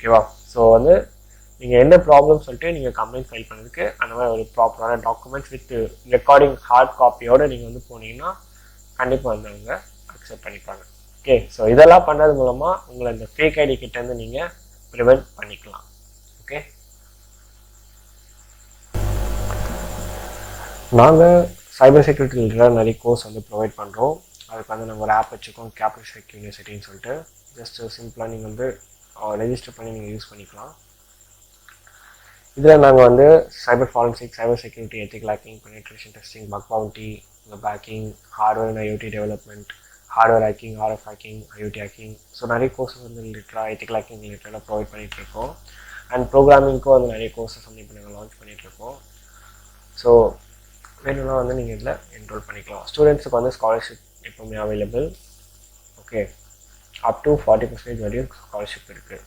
ஓகேவா? ஸோ வந்து நீங்கள் என்ன ப்ராப்ளம் சொல்லிட்டு நீங்கள் கம்ப்ளைண்ட் ஃபைல் பண்ணதுக்கு அந்த மாதிரி ஒரு ப்ராப்பரான டாக்குமெண்ட்ஸ் வித் ரெக்கார்டிங் ஹார்ட் காப்பியோடு நீங்கள் வந்து போனீங்கன்னா கண்டிப்பாக வந்து அவங்க அக்செப்ட் பண்ணிப்பாங்க. ஓகே, ஸோ இதெல்லாம் பண்ணது மூலமாக உங்களை இந்த ஃபேக் ஐடி கிட்டேருந்து நீங்கள் ப்ரிவென்ட் பண்ணிக்கலாம். ஓகே, நாங்கள் சைபர் செக்யூரிட்டி ரிலேட்டடாக நிறைய கோர்ஸ் வந்து ப்ரொவைட் பண்ணுறோம். அதுக்கு வந்து நாங்கள் ஒரு ஆப் வச்சுருக்கோம், கேப்ரிஷ் யூனிவர்சிட்டின்னு சொல்லிட்டு. ஜஸ்ட் சிம்பிளாக நீங்கள் வந்து ரெஜிஸ்டர் பண்ணி நீங்கள் யூஸ் பண்ணிக்கலாம். இதில் நாங்கள் வந்து cyber forensic, cyber security, ethical hacking, penetration testing, bug bounty, backing, hardware and IoT development, hardware hacking, RF hacking, IoT hacking, so நிறைய கோர்ஸஸ் வந்து ரிலேட்டடாக எத்திக்கல் ஹேக்கிங் ரிலேட்டடாக ப்ரொவைட் பண்ணிகிட்ருக்கோம். அண்ட் ப்ரோக்ராமிங்க்கும் வந்து நிறைய கோர்ஸஸ் வந்து இப்போ நாங்கள் லான்ச் பண்ணிகிட்ருக்கோம். ஸோ வேணும்னா வந்து நீங்கள் இதில் என்ரோல் பண்ணிக்கலாம். ஸ்டூடெண்ட்ஸுக்கு வந்து ஸ்காலர்ஷிப் எப்போவுமே அவைலபிள். ஓகே, அப் டு 40% வரையும் ஸ்காலர்ஷிப் இருக்குது.